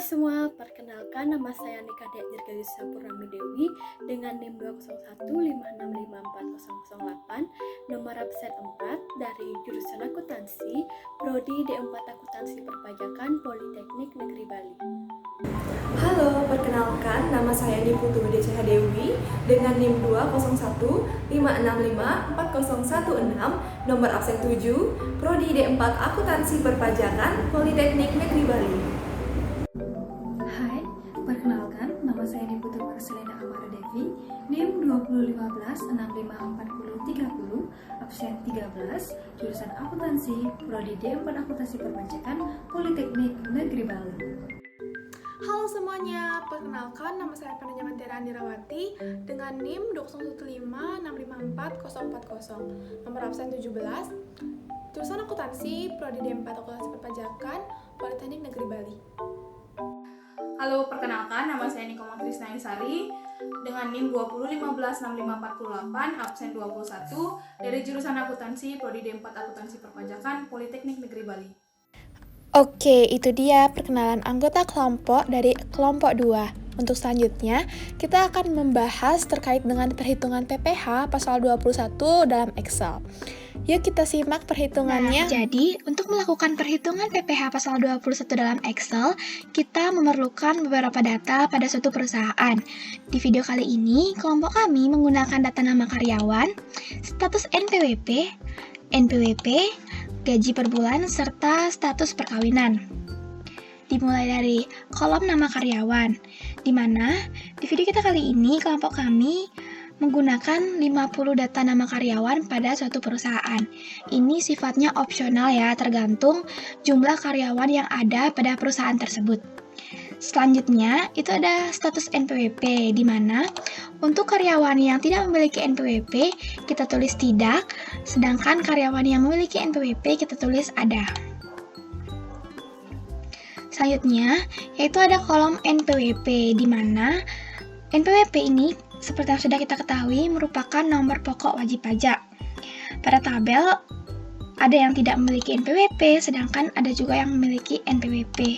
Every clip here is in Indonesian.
semua, perkenalkan nama saya Nika Dea Dirgayusa Purnami Dewi dengan NIM 201565408, nomor absen 4 dari jurusan akuntansi, Prodi D4 Akuntansi Perpajakan Politeknik Negeri Bali. Halo, perkenalkan nama saya Niputu DCH Dewi dengan NIM 20156540116, nomor absen 7, Prodi D4 Akuntansi Perpajakan Politeknik Negeri Bali. Hai, perkenalkan nama saya Niputu Marcelina Amara Devi, NIM 2015654030, absen 13, jurusan akuntansi, Prodi D4 Akuntansi Perpajakan Politeknik Negeri Bali. Halo semuanya, perkenalkan nama saya Pananya Mantera Andirawati dengan NIM 20156544040, nomor absen 17, jurusan akuntansi, Prodi D4 Akuntansi Perpajakan, Politeknik Negeri Bali. Halo, perkenalkan nama saya Nikoma Trisna Isari dengan NIM 20156548, absen 21 dari jurusan akuntansi, Prodi D4 Akuntansi Perpajakan, Politeknik Negeri Bali. Oke, itu dia perkenalan anggota kelompok dari kelompok 2. Untuk selanjutnya, kita akan membahas terkait dengan perhitungan PPh pasal 21 dalam Excel. Yuk kita simak perhitungannya. Jadi, untuk melakukan perhitungan PPh pasal 21 dalam Excel, kita memerlukan beberapa data pada suatu perusahaan. Di video kali ini, kelompok kami menggunakan data nama karyawan, status NPWP, gaji per bulan, serta status perkawinan. Dimulai dari kolom nama karyawan, di mana di video kita kali ini kelompok kami menggunakan 50 data nama karyawan pada suatu perusahaan. Ini sifatnya opsional ya, tergantung jumlah karyawan yang ada pada perusahaan tersebut. Selanjutnya, itu ada status NPWP, di mana untuk karyawan yang tidak memiliki NPWP, kita tulis tidak, sedangkan karyawan yang memiliki NPWP, kita tulis ada. Selanjutnya, yaitu ada kolom NPWP, di mana NPWP ini, seperti yang sudah kita ketahui, merupakan nomor pokok wajib pajak. Pada tabel, ada yang tidak memiliki NPWP, sedangkan ada juga yang memiliki NPWP.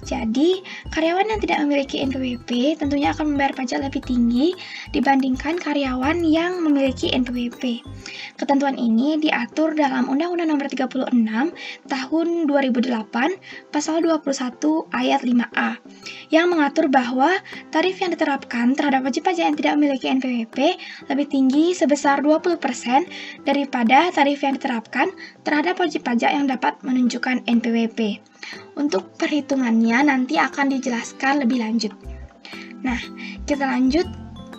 Jadi, karyawan yang tidak memiliki NPWP tentunya akan membayar pajak lebih tinggi dibandingkan karyawan yang memiliki NPWP. Ketentuan ini diatur dalam Undang-Undang Nomor 36 Tahun 2008 Pasal 21 Ayat 5A yang mengatur bahwa tarif yang diterapkan terhadap wajib pajak yang tidak memiliki NPWP lebih tinggi sebesar 20% daripada tarif yang diterapkan terhadap wajib pajak yang dapat menunjukkan NPWP. Untuk perhitungannya nanti akan dijelaskan lebih lanjut. Nah, kita lanjut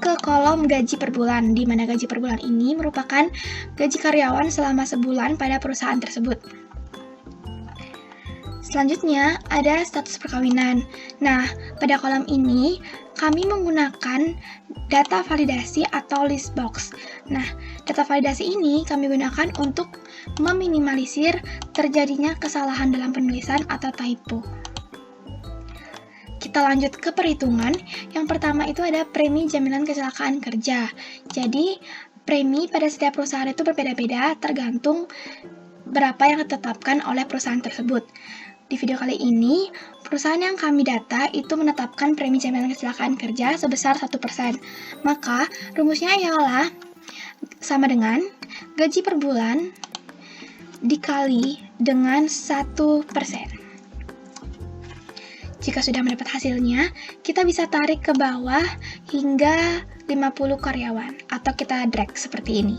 ke kolom gaji per bulan, di mana gaji per bulan ini merupakan gaji karyawan selama sebulan pada perusahaan tersebut. Selanjutnya, ada status perkawinan. Nah, pada kolom ini, kami menggunakan data validasi atau list box. Nah, data validasi ini kami gunakan untuk meminimalisir terjadinya kesalahan dalam penulisan atau typo. Kita lanjut ke perhitungan. Yang pertama itu ada premi jaminan kecelakaan kerja. Jadi, premi pada setiap perusahaan itu berbeda-beda tergantung berapa yang ditetapkan oleh perusahaan tersebut. Di video kali ini, perusahaan yang kami data itu menetapkan premi jaminan kecelakaan kerja sebesar 1%. Maka, rumusnya ialah sama dengan gaji per bulan dikali dengan 1%. Jika sudah mendapat hasilnya, kita bisa tarik ke bawah hingga 50 karyawan, atau kita drag seperti ini.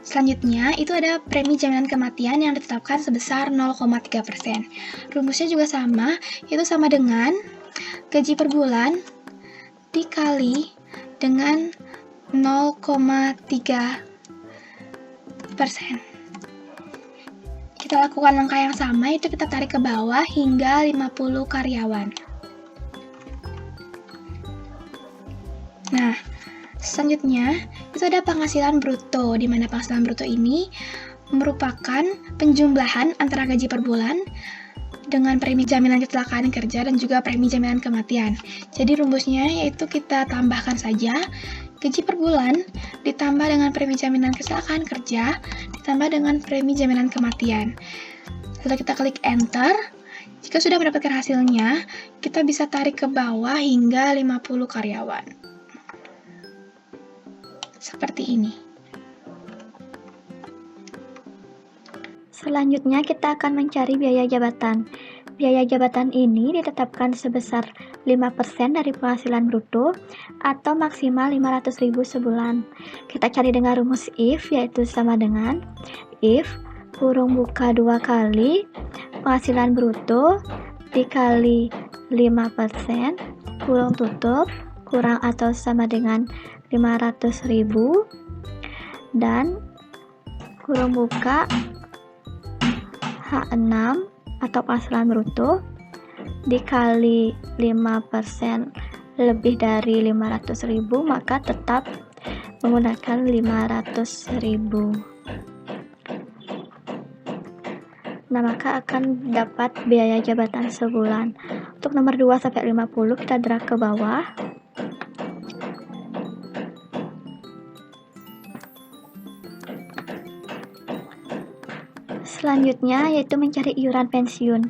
Selanjutnya, itu ada premi jaminan kematian yang ditetapkan sebesar 0,3%. Rumusnya juga sama, yaitu sama dengan gaji per bulan dikali dengan 0,3%. Kita lakukan langkah yang sama, yaitu kita tarik ke bawah hingga 50 karyawan. Nah, selanjutnya, itu ada penghasilan bruto, di mana penghasilan bruto ini merupakan penjumlahan antara gaji per bulan dengan premi jaminan kecelakaan kerja dan juga premi jaminan kematian. Jadi rumusnya yaitu kita tambahkan saja gaji per bulan ditambah dengan premi jaminan kecelakaan kerja ditambah dengan premi jaminan kematian. Setelah kita klik enter, jika sudah mendapatkan hasilnya, kita bisa tarik ke bawah hingga 50 karyawan. Seperti ini. Selanjutnya kita akan mencari biaya jabatan. Biaya jabatan ini ditetapkan sebesar 5% dari penghasilan bruto atau maksimal 500.000 sebulan. Kita cari dengan rumus if, yaitu sama dengan if kurung buka 2 kali penghasilan bruto dikali 5% kurung tutup kurang atau sama dengan 500.000 dan kurung buka H6 atau penghasilan bruto dikali 5% lebih dari 500.000, maka tetap menggunakan 500.000. Nah, maka akan dapat biaya jabatan sebulan. Untuk nomor 2 sampai 50 kita drag ke bawah. Selanjutnya yaitu mencari iuran pensiun.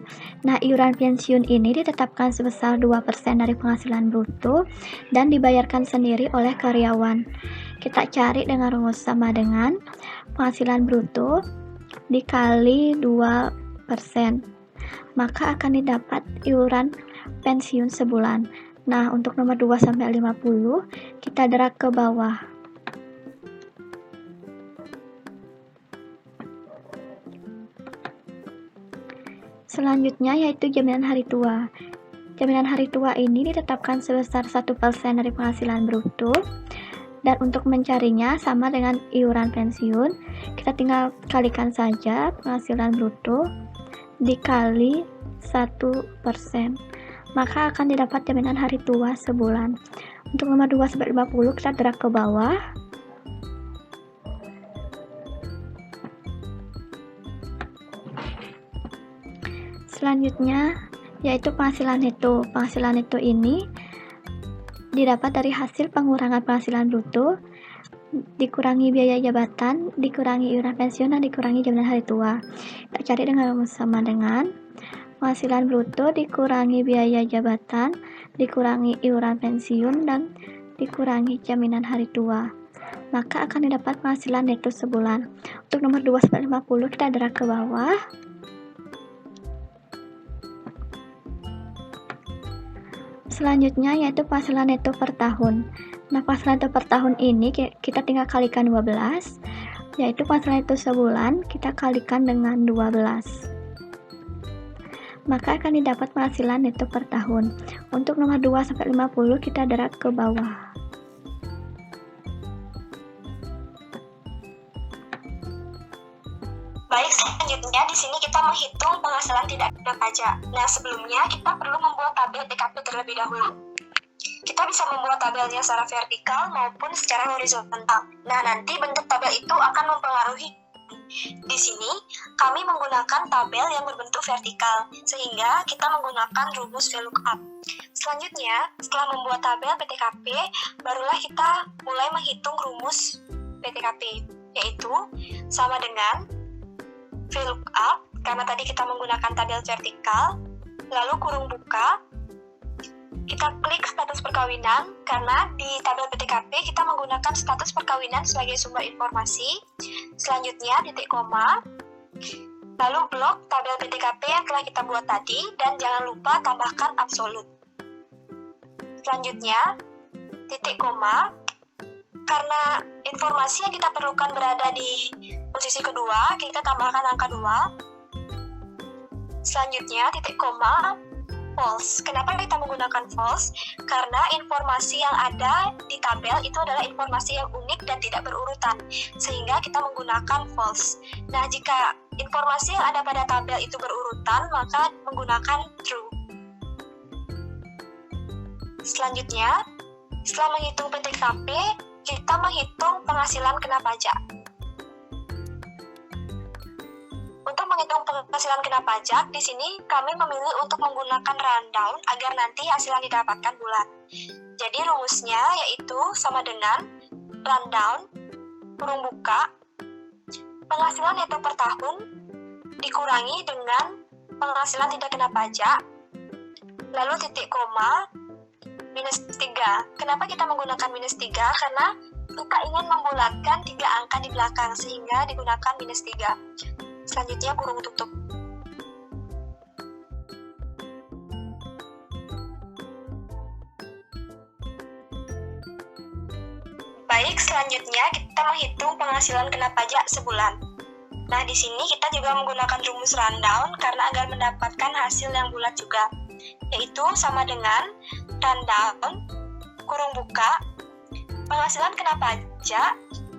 Nah, iuran pensiun ini ditetapkan sebesar 2% dari penghasilan bruto dan dibayarkan sendiri oleh karyawan. Kita cari dengan rumus sama dengan penghasilan bruto dikali 2%. Maka akan didapat iuran pensiun sebulan. Nah, untuk nomor 2 sampai 50 kita drag ke bawah. Selanjutnya yaitu jaminan hari tua. Jaminan hari tua ini ditetapkan sebesar 1% dari penghasilan bruto dan untuk mencarinya sama dengan iuran pensiun, kita tinggal kalikan saja penghasilan bruto dikali 1%, maka akan didapat jaminan hari tua sebulan. Untuk nomor 2 sampai 50 kita drag ke bawah. Selanjutnya yaitu penghasilan neto. Penghasilan neto ini didapat dari hasil pengurangan penghasilan bruto dikurangi biaya jabatan, dikurangi iuran pensiun, dan dikurangi jaminan hari tua. Kita cari dengan rumus sama dengan penghasilan bruto dikurangi biaya jabatan, dikurangi iuran pensiun, dan dikurangi jaminan hari tua. Maka akan didapat penghasilan neto sebulan. Untuk nomor 2 sampai 50 kita drag ke bawah. Selanjutnya yaitu penghasilan neto per tahun. Nah, penghasilan neto per tahun ini kita tinggal kalikan 12, yaitu penghasilan neto sebulan kita kalikan dengan 12. Maka akan didapat penghasilan neto per tahun. Untuk nomor 2 sampai 50 kita drag ke bawah. Baik, selanjutnya di sini kita menghitung penghasilan tidak kena pajak. Nah, sebelumnya kita perlu membuat tabel TKP terlebih dahulu. Kita bisa membuat tabelnya secara vertikal maupun secara horizontal. Nah, nanti bentuk tabel itu akan mempengaruhi. Di sini, kami menggunakan tabel yang berbentuk vertikal, sehingga kita menggunakan rumus VLOOKUP. Selanjutnya, setelah membuat tabel PTKP, barulah kita mulai menghitung rumus PTKP, yaitu sama dengan VLOOKUP, karena tadi kita menggunakan tabel vertikal, lalu kurung buka, kita klik status perkawinan, karena di tabel PTKP kita menggunakan status perkawinan sebagai sumber informasi, selanjutnya titik koma, lalu blok tabel PTKP yang telah kita buat tadi, dan jangan lupa tambahkan absolut. Selanjutnya, titik koma, karena informasi yang kita perlukan berada di posisi kedua, kita tambahkan angka 2. Selanjutnya, titik koma, false. Kenapa kita menggunakan false? Karena informasi yang ada di tabel itu adalah informasi yang unik dan tidak berurutan, sehingga kita menggunakan false. Nah, jika informasi yang ada pada tabel itu berurutan, maka menggunakan true. Selanjutnya, setelah menghitung PTKP, kita menghitung penghasilan kena pajak. Untuk menghitung penghasilan kena pajak, di sini kami memilih untuk menggunakan rundown agar nanti hasil yang didapatkan bulat. Jadi rumusnya yaitu sama dengan rundown, kurung buka, penghasilan neto per tahun, dikurangi dengan penghasilan tidak kena pajak, lalu titik koma, minus 3. Kenapa kita menggunakan minus 3? Karena kita ingin membulatkan 3 angka di belakang, sehingga digunakan minus 3. Selanjutnya kurung tutup. Baik, selanjutnya kita menghitung penghasilan kena pajak sebulan. Nah, di sini kita juga menggunakan rumus rundown karena agar mendapatkan hasil yang bulat juga, yaitu sama dengan rundown kurung buka penghasilan kena pajak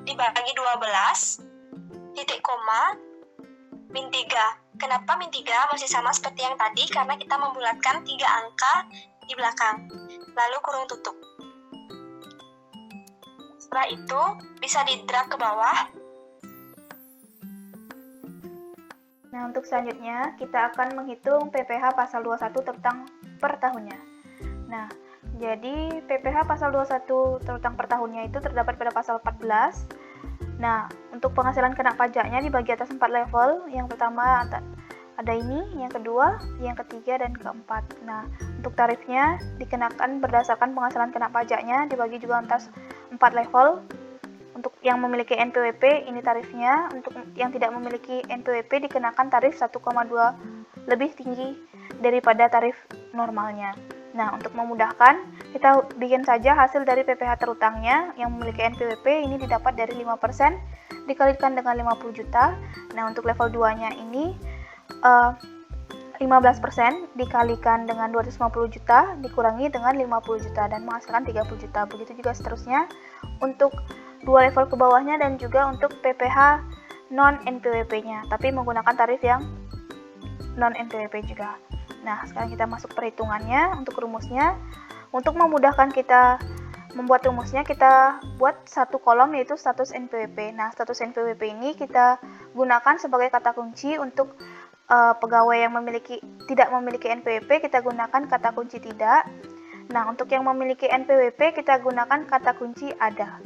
dibagi 12 titik koma min 3. Kenapa min 3? Masih sama seperti yang tadi karena kita membulatkan 3 angka di belakang. Lalu kurung tutup. Setelah itu bisa di-drag ke bawah. Nah, untuk selanjutnya kita akan menghitung PPh pasal 21 tentang per tahunnya. Nah, jadi PPh pasal 21 tentang per tahunnya itu terdapat pada pasal 14. Nah, untuk penghasilan kena pajaknya dibagi atas 4 level. Yang pertama ada ini, yang kedua, yang ketiga, dan keempat. Nah, untuk tarifnya dikenakan berdasarkan penghasilan kena pajaknya dibagi juga atas 4 level. Untuk yang memiliki NPWP ini tarifnya, untuk yang tidak memiliki NPWP dikenakan tarif 1,2 lebih tinggi daripada tarif normalnya. Nah, untuk memudahkan, kita bikin saja hasil dari PPh terutangnya yang memiliki NPWP ini didapat dari 5% dikalikan dengan 50 juta. Nah, untuk level 2-nya ini 15% dikalikan dengan 250 juta dikurangi dengan 50 juta dan menghasilkan 30 juta. Begitu juga seterusnya untuk 2 level ke bawahnya dan juga untuk PPh non NPWP-nya, tapi menggunakan tarif yang non NPWP juga. Nah, sekarang kita masuk perhitungannya untuk rumusnya. Untuk memudahkan kita membuat rumusnya, kita buat satu kolom yaitu status NPWP. Nah, status NPWP ini kita gunakan sebagai kata kunci untuk pegawai yang tidak memiliki NPWP, kita gunakan kata kunci tidak. Nah, untuk yang memiliki NPWP, kita gunakan kata kunci ada.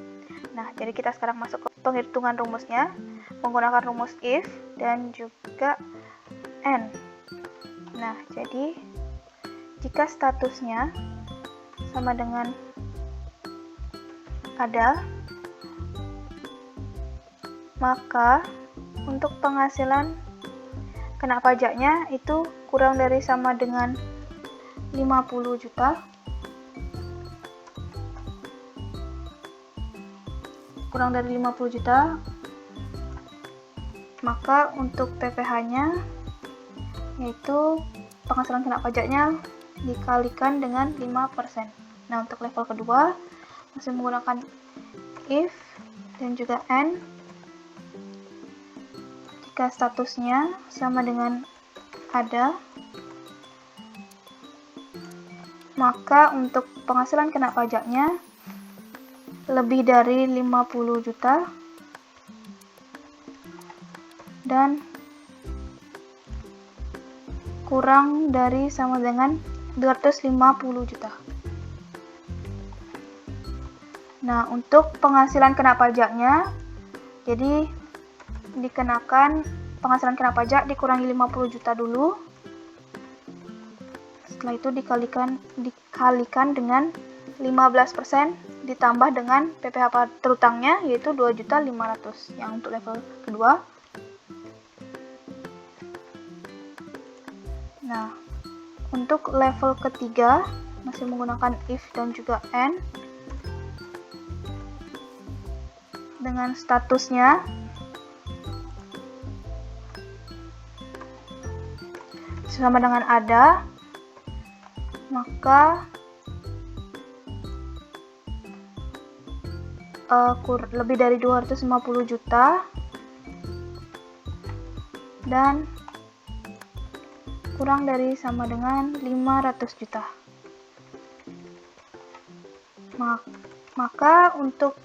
Nah, jadi kita sekarang masuk ke penghitungan rumusnya, menggunakan rumus if dan juga and. Nah, jadi jika statusnya sama dengan ada, maka untuk penghasilan kena pajaknya itu kurang dari sama dengan 50 juta. Kurang dari 50 juta, maka untuk PPh-nya yaitu penghasilan kena pajaknya dikalikan dengan 5%. Nah, untuk level kedua masih menggunakan if dan juga and. Jika statusnya sama dengan ada, maka untuk penghasilan kena pajaknya lebih dari 50 juta dan kurang dari sama dengan 250 juta. Nah, untuk penghasilan kena pajaknya, jadi dikenakan penghasilan kena pajak dikurangi 50 juta dulu. Setelah itu dikalikan dengan 15% ditambah dengan PPh terutangnya yaitu 2.500.000 yang untuk level kedua. Nah, untuk level ketiga masih menggunakan if dan juga and. Dengan statusnya sama dengan ada, maka lebih dari 250 juta dan kurang dari sama dengan 500 juta. Maka untuk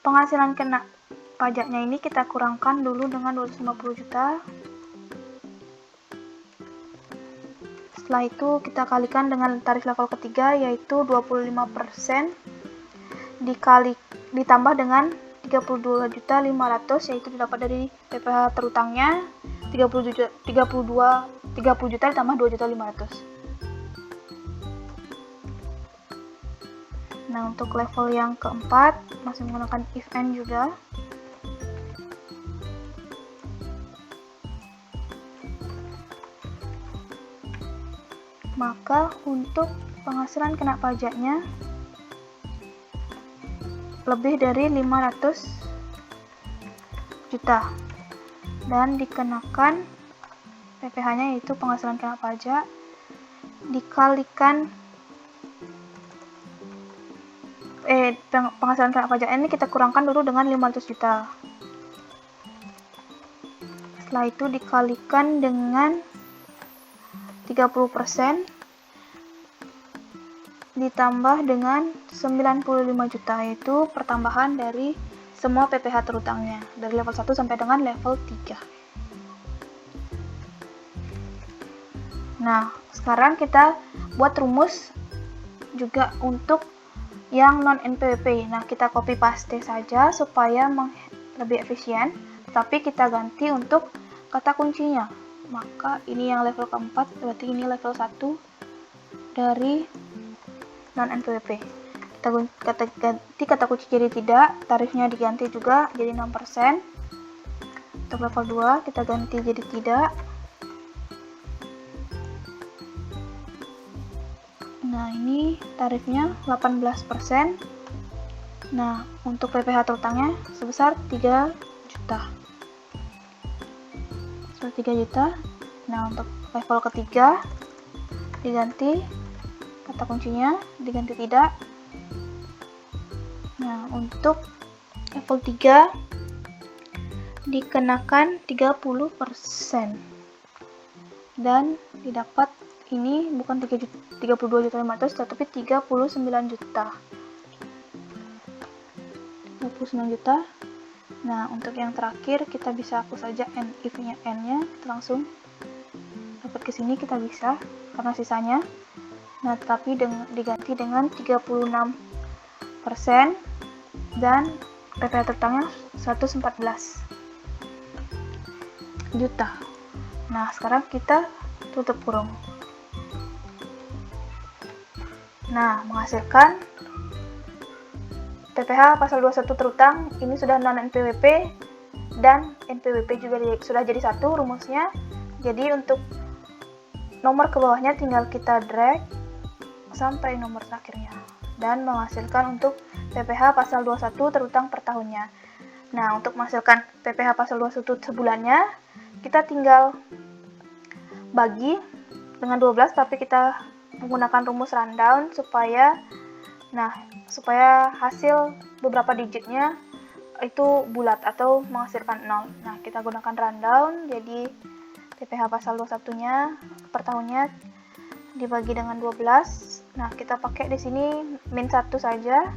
penghasilan kena pajaknya ini kita kurangkan dulu dengan 250 juta. Setelah itu kita kalikan dengan tarif level ketiga yaitu 25% ditambah dengan 32.500.000 yaitu didapat dari PPh terutangnya 30 juta ditambah 2.500.000. Nah, untuk level yang keempat masih menggunakan if and juga. Maka untuk penghasilan kena pajaknya lebih dari 500 juta dan dikenakan PPh-nya yaitu penghasilan kena pajak dikalikan penghasilan kena pajak ini kita kurangkan dulu dengan 500 juta. Setelah itu dikalikan dengan 30% ditambah dengan 95 juta, yaitu pertambahan dari semua PPh terutangnya dari level 1 sampai dengan level 3. Nah, sekarang kita buat rumus juga untuk yang non NPWP. Nah, kita copy paste saja supaya lebih efisien, tapi kita ganti untuk kata kuncinya. Maka ini yang level keempat, berarti ini level 1 dari non NPWP. Kita ganti kata kunci jadi tidak, tarifnya diganti juga jadi 6%. Untuk level 2 kita ganti jadi tidak. Nah, ini tarifnya 18%. Nah, untuk PPh terutangnya sebesar 3 juta. Sebesar 3 juta. Nah, untuk level ketiga diganti kata kuncinya, diganti tidak. Nah, untuk level 3 dikenakan 30% dan didapat ini bukan 32.500.000 tetapi 39 juta. 39 juta. Nah, untuk yang terakhir kita bisa hapus saja if-nya n-nya, kita langsung dapat ke sini kita bisa karena sisanya. Nah, tetapi diganti dengan 36% dan PPh terutangnya 114 juta. Nah, sekarang kita tutup kurung. Nah, menghasilkan PPh pasal 21 terutang ini sudah non NPWP dan NPWP juga sudah jadi satu rumusnya. Jadi untuk nomor ke bawahnya tinggal kita drag sampai nomor terakhirnya dan menghasilkan untuk PPh pasal 21 terutang per tahunnya. Nah, untuk menghasilkan PPh pasal 21 sebulannya kita tinggal bagi dengan 12 tapi kita menggunakan rumus rundown supaya hasil beberapa digitnya itu bulat atau menghasilkan 0. Nah, kita gunakan rundown, jadi PPh pasal 21-nya per tahunnya dibagi dengan 12. Nah, kita pakai di sini min 1 saja.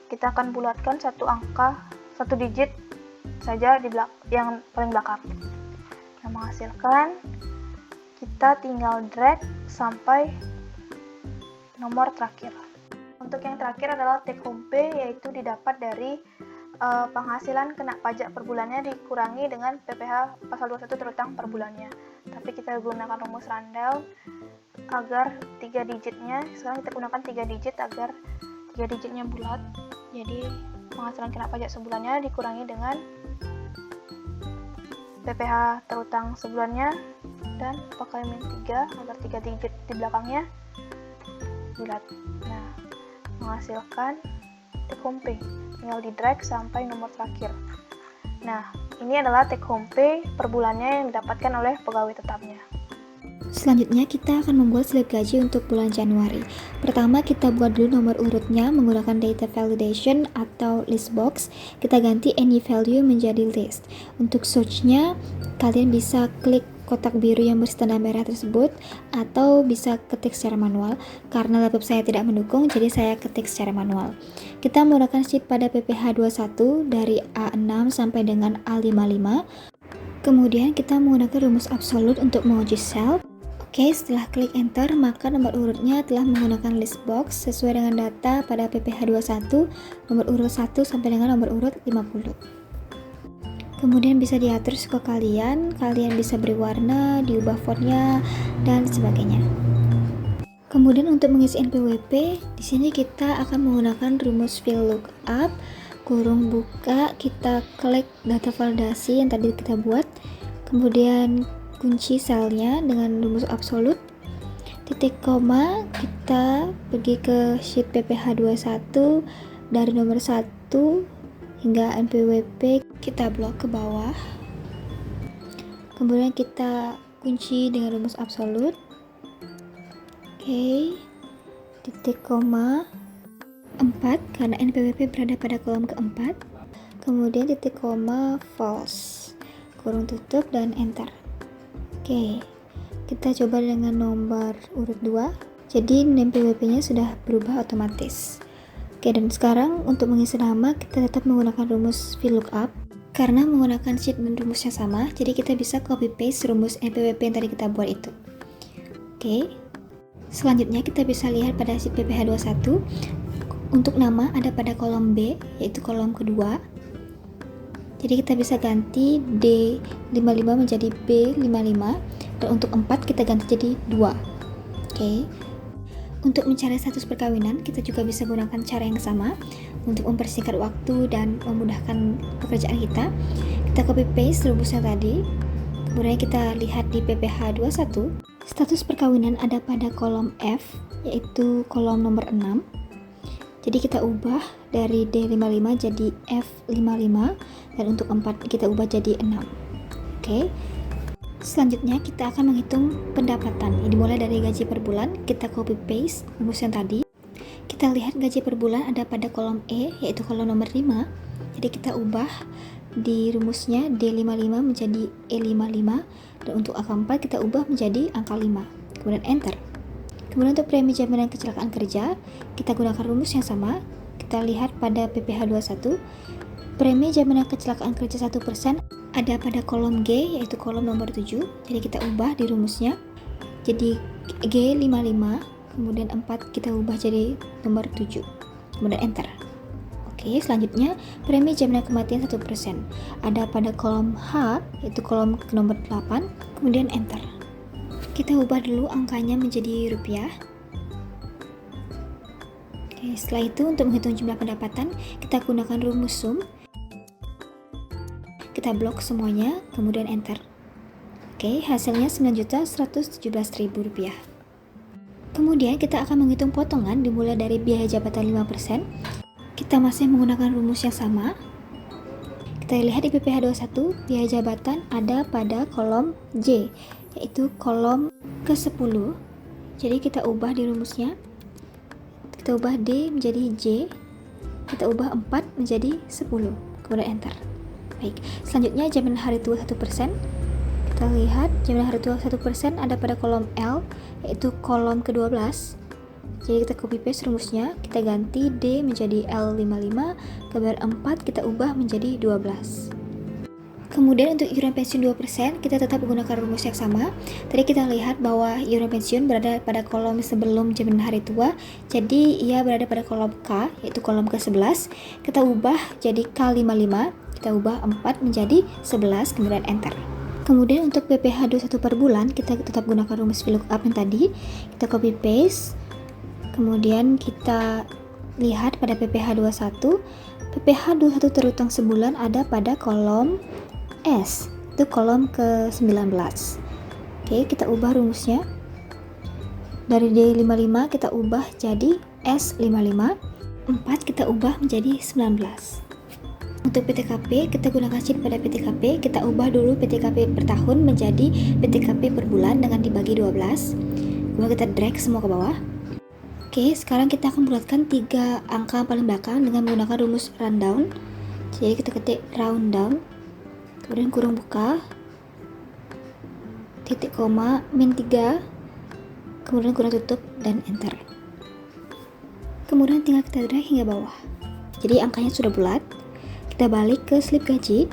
Kita akan bulatkan satu angka, satu digit saja di yang paling belakang. Nah, menghasilkan kita tinggal drag sampai nomor terakhir. Untuk yang terakhir adalah take home pay, yaitu didapat dari penghasilan kena pajak per bulannya dikurangi dengan PPh pasal 21 terutang per bulannya. Tapi kita gunakan rumus rundown agar 3 digitnya, sekarang kita gunakan 3 digit agar 3 digitnya bulat. Jadi penghasilan kena pajak sebulannya dikurangi dengan PPh terutang sebulannya dan pakai min 3 agar 3 digit di belakangnya bulat. Nah, menghasilkan take home pay, tinggal di drag sampai nomor terakhir. Nah, ini adalah take home pay per bulannya yang didapatkan oleh pegawai tetapnya. Selanjutnya kita akan membuat slip gaji untuk bulan Januari. Pertama kita buat dulu nomor urutnya menggunakan data validation atau list box. Kita ganti any value menjadi list. Untuk search-nya kalian bisa klik kotak biru yang bertanda merah tersebut atau bisa ketik secara manual. Karena laptop saya tidak mendukung, jadi saya ketik secara manual. Kita menggunakan sheet pada PPh 21 dari A6 sampai dengan A55. Kemudian kita menggunakan rumus absolute untuk menguji cell. Oke, setelah klik enter, maka nomor urutnya telah menggunakan list box sesuai dengan data pada PPh 21, nomor urut 1 sampai dengan nomor urut 50. Kemudian bisa diatur suka kalian bisa beri warna, diubah fontnya, dan sebagainya. Kemudian untuk mengisi NPWP, di sini kita akan menggunakan rumus VLOOKUP, kurung buka, kita klik data validasi yang tadi kita buat, kemudian kunci selnya dengan rumus absolut, titik koma, kita pergi ke sheet PPH 21 dari nomor 1 hingga NPWP, kita blok ke bawah, kemudian kita kunci dengan rumus absolut. Oke, titik koma 4 karena NPWP berada pada kolom keempat, kemudian titik koma false, kurung tutup, dan enter. Oke, kita coba dengan nomor urut 2, jadi NPWP nya sudah berubah otomatis. Oke, dan sekarang untuk mengisi nama kita tetap menggunakan rumus VLOOKUP. Karena menggunakan sheet dan rumusnya sama, jadi kita bisa copy paste rumus NPWP yang tadi kita buat itu. Oke, selanjutnya kita bisa lihat pada sheet PPH 21, untuk nama ada pada kolom B, yaitu kolom kedua. Jadi kita bisa ganti D55 menjadi B55, dan untuk 4 kita ganti jadi 2. Oke. Untuk mencari status perkawinan, kita juga bisa gunakan cara yang sama untuk mempersingkat waktu dan memudahkan pekerjaan kita. Kita copy paste rumusnya tadi, kemudian kita lihat di PPH 21, status perkawinan ada pada kolom F, yaitu kolom nomor 6. Jadi kita ubah dari D55 jadi F55, dan untuk 4 kita ubah jadi 6. Oke. Selanjutnya kita akan menghitung pendapatan. Ini dimulai dari gaji per bulan, kita copy paste rumus yang tadi. Kita lihat gaji per bulan ada pada kolom E, yaitu kolom nomor 5. Jadi kita ubah di rumusnya D55 menjadi E55, dan untuk angka 4 kita ubah menjadi angka 5. Kemudian enter. Kemudian untuk premi jaminan kecelakaan kerja, kita gunakan rumus yang sama. Kita lihat pada PPH 21, premi jaminan kecelakaan kerja 1% ada pada kolom G, yaitu kolom nomor 7. Jadi kita ubah di rumusnya jadi G55, kemudian 4 kita ubah jadi nomor 7, kemudian enter. Oke, selanjutnya premi jaminan kematian 1% ada pada kolom H, yaitu kolom nomor 8, kemudian enter. Kita ubah dulu angkanya menjadi rupiah. Oke, setelah itu untuk menghitung jumlah pendapatan kita gunakan rumus sum. Kita blok semuanya, kemudian enter. Oke, hasilnya Rp9.117.000. Kemudian kita akan menghitung potongan dimulai dari biaya jabatan 5%. Kita masih menggunakan rumus yang sama. Kita lihat di PPH 21, biaya jabatan ada pada kolom J, yaitu kolom ke-10. Jadi kita ubah di rumusnya. Kita ubah D menjadi J, kita ubah 4 menjadi 10, kemudian enter. Baik, selanjutnya jaminan hari tua 1%. Kita lihat jaminan hari tua 1% ada pada kolom L, yaitu kolom ke-12. Jadi kita copy paste rumusnya, kita ganti D menjadi L55, kemudian 4 kita ubah menjadi 12. Kemudian untuk iuran pensiun 2%, kita tetap menggunakan rumus yang sama. Tadi kita lihat bahwa iuran pensiun berada pada kolom sebelum jaminan hari tua, jadi ia berada pada kolom K, yaitu kolom ke-11. Kita ubah jadi K55, kita ubah 4 menjadi 11, kemudian enter. Kemudian untuk PPH 21 per bulan, kita tetap gunakan rumus VLOOKUP yang tadi. Kita copy paste, kemudian kita lihat pada PPH 21. PPH 21 terutang sebulan ada pada kolom S, itu kolom ke-19. Oke, kita ubah rumusnya. Dari D55 kita ubah jadi S55, 4 kita ubah menjadi 19. Untuk PTKP, kita gunakan sheet pada PTKP, kita ubah dulu PTKP per tahun menjadi PTKP per bulan dengan dibagi 12. Kemudian kita drag semua ke bawah. Oke, sekarang kita akan bulatkan 3 angka paling belakang dengan menggunakan rumus rundown. Jadi kita ketik rundown, kemudian kurung buka, titik koma, min 3, kemudian kurung tutup, dan enter. Kemudian tinggal kita drag hingga bawah. Jadi angkanya sudah bulat. Kita balik ke slip gaji.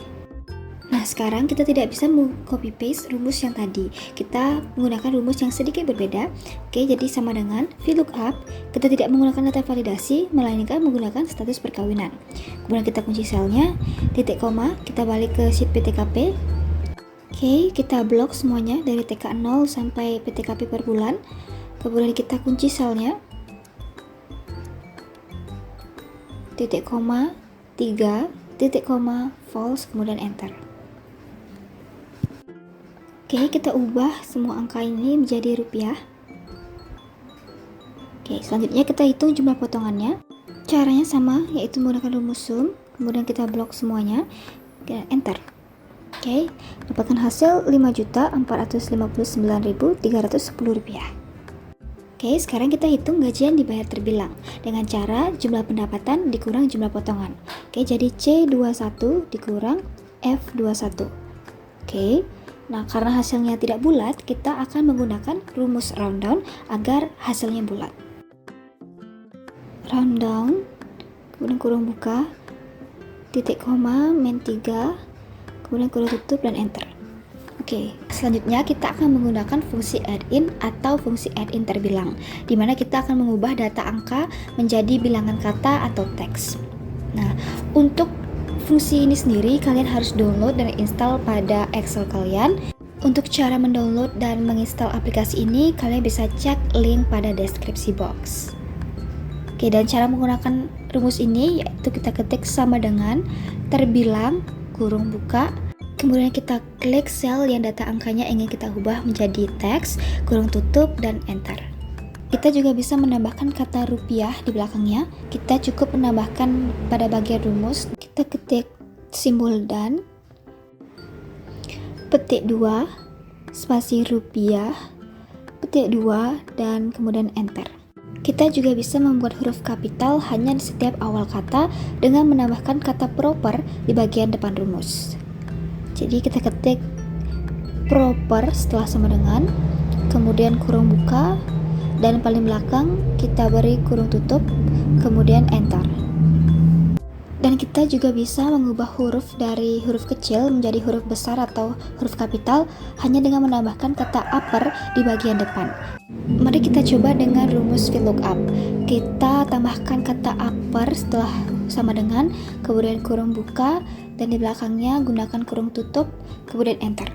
Nah, sekarang kita tidak bisa copy paste rumus yang tadi. Kita menggunakan rumus yang sedikit berbeda. Oke, jadi sama dengan VLOOKUP, kita tidak menggunakan data validasi, melainkan menggunakan status perkawinan. Kemudian kita kunci selnya, titik koma, kita balik ke sheet PTKP. Oke, kita blok semuanya dari TK 0 sampai PTKP per bulan. Kemudian kita kunci selnya, titik koma, 3, titik koma, false, kemudian enter. Oke, kita ubah semua angka ini menjadi rupiah. Oke, selanjutnya kita hitung jumlah potongannya. Caranya sama, yaitu menggunakan rumus sum, kemudian kita blok semuanya, dan enter. Oke, dapatkan hasil Rp5.459.310. Oke, sekarang kita hitung gajian dibayar terbilang dengan cara jumlah pendapatan dikurang jumlah potongan. Oke, jadi C21 dikurang F21. Oke, nah karena hasilnya tidak bulat, kita akan menggunakan rumus round down agar hasilnya bulat. Round down, kemudian kurung buka, titik koma, min 3, kemudian kurung tutup dan enter. Oke, selanjutnya kita akan menggunakan fungsi add-in atau fungsi add-in terbilang, di mana kita akan mengubah data angka menjadi bilangan kata atau teks. Nah, untuk fungsi ini sendiri kalian harus download dan install pada Excel kalian. Untuk cara mendownload dan menginstal aplikasi ini, kalian bisa cek link pada deskripsi box. Oke, dan cara menggunakan rumus ini yaitu kita ketik sama dengan terbilang kurung buka, kemudian kita klik sel yang data angkanya ingin kita ubah menjadi teks, kurung tutup, dan enter. Kita juga bisa menambahkan kata rupiah di belakangnya. Kita cukup menambahkan pada bagian rumus, kita ketik simbol dan, petik 2, spasi rupiah, petik 2, dan kemudian enter. Kita juga bisa membuat huruf kapital hanya di setiap awal kata dengan menambahkan kata proper di bagian depan rumus. Jadi kita ketik proper setelah sama dengan, kemudian kurung buka, dan paling belakang kita beri kurung tutup, kemudian enter. Dan kita juga bisa mengubah huruf dari huruf kecil menjadi huruf besar atau huruf kapital hanya dengan menambahkan kata upper di bagian depan. Mari kita coba dengan rumus VLOOKUP. Kita tambahkan kata upper setelah sama dengan, kemudian kurung buka, dan di belakangnya gunakan kurung tutup, kemudian enter.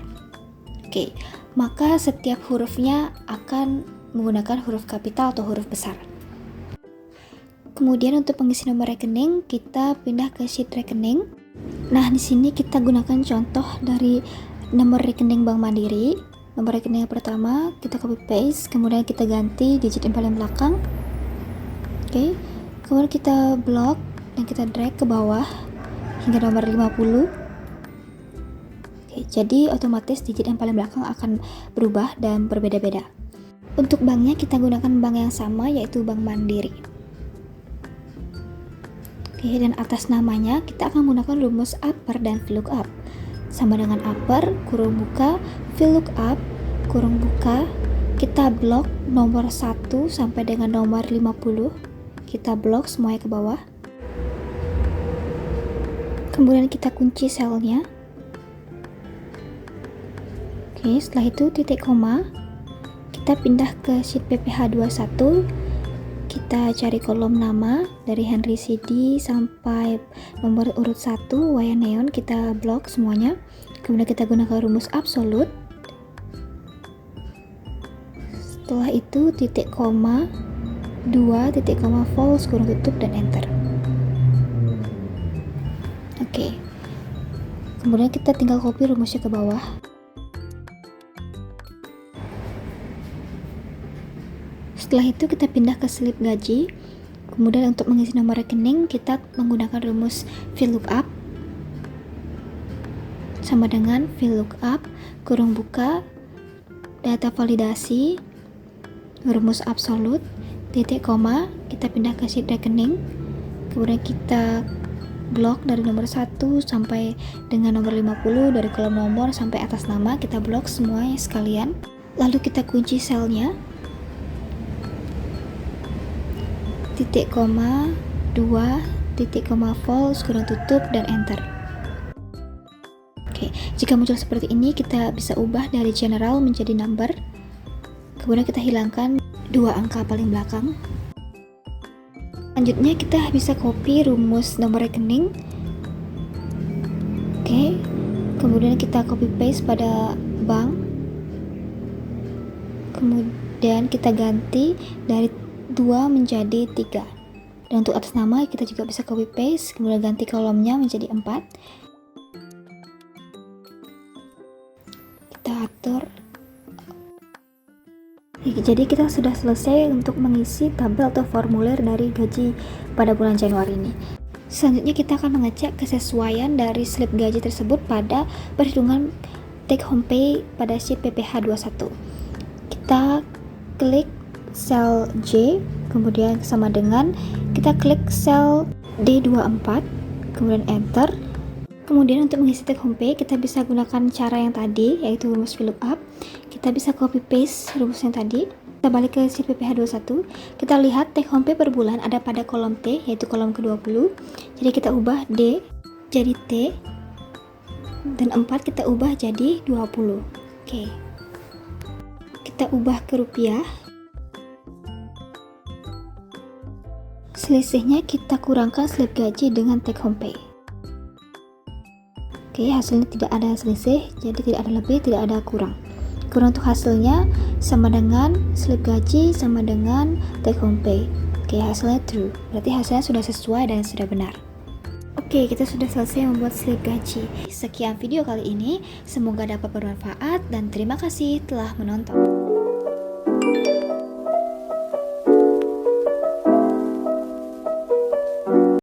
Oke, maka setiap hurufnya akan menggunakan huruf kapital atau huruf besar. Kemudian untuk pengisi nomor rekening, kita pindah ke sheet rekening. Nah, di sini kita gunakan contoh dari nomor rekening Bank Mandiri. Nomor rekening yang pertama kita copy paste, kemudian kita ganti digit yang paling belakang. Oke, kemudian kita blok dan kita drag ke bawah hingga nomor 50. Oke, jadi otomatis digit yang paling belakang akan berubah dan berbeda-beda. Untuk banknya kita gunakan bank yang sama, yaitu Bank Mandiri. Oke, dan atas namanya kita akan menggunakan rumus upper dan VLOOKUP. Sama dengan upper, kurung buka, VLOOKUP, kurung buka, kita blok nomor 1 sampai dengan nomor 50. Kita blok semuanya ke bawah. Kemudian kita kunci selnya. Oke, setelah itu titik koma. Kita pindah ke sheet PPH 21. Kita cari kolom nama dari Henry CD sampai nomor urut 1 Wayan Neon, kita blok semuanya. Kemudian kita gunakan rumus absolut. Setelah itu titik koma 2, titik koma false, kurung tutup, dan enter. Oke. Kemudian kita tinggal copy rumusnya ke bawah. Setelah itu kita pindah ke slip gaji. Kemudian untuk mengisi nomor rekening kita menggunakan rumus VLOOKUP. Sama dengan VLOOKUP, kurung buka, data validasi, rumus absolut, titik koma, kita pindah ke sheet rekening. Kemudian kita blok dari nomor 1 sampai dengan nomor 50, dari kolom nomor sampai atas nama, kita blok semuanya sekalian. Lalu kita kunci selnya. Titik koma 2, titik koma false, kurung tutup, dan enter. Oke, Jika muncul seperti ini, kita bisa ubah dari general menjadi number. Kemudian kita hilangkan 2 angka paling belakang. Selanjutnya kita bisa copy rumus nomor rekening. Oke. Kemudian kita copy paste pada bank. Kemudian kita ganti dari 2 menjadi 3. Dan untuk atas nama kita juga bisa copy paste, kemudian ganti kolomnya menjadi 4. Kita atur. Jadi kita sudah selesai untuk mengisi tabel atau formulir dari gaji pada bulan Januari ini. Selanjutnya kita akan mengecek kesesuaian dari slip gaji tersebut pada perhitungan take home pay pada sheet PPh 21. Kita klik sel J, kemudian sama dengan kita klik sel D24, kemudian enter. Kemudian untuk mengisi take home pay kita bisa gunakan cara yang tadi, yaitu rumus VLOOKUP. Kita bisa copy paste rumus yang tadi. Kita balik ke sheet PPh 21. Kita lihat take home pay per bulan ada pada kolom T, yaitu kolom ke-20. Jadi kita ubah D jadi T, dan 4 kita ubah jadi 20. Oke. Kita ubah ke rupiah. Selisihnya kita kurangkan slip gaji dengan take home pay. Oke, hasilnya tidak ada selisih, jadi tidak ada lebih, tidak ada kurang. Kurang untuk hasilnya sama dengan slip gaji sama dengan take home pay. Oke, hasilnya true. Berarti hasilnya sudah sesuai dan sudah benar. Oke, kita sudah selesai membuat slip gaji. Sekian video kali ini, semoga dapat bermanfaat dan terima kasih telah menonton.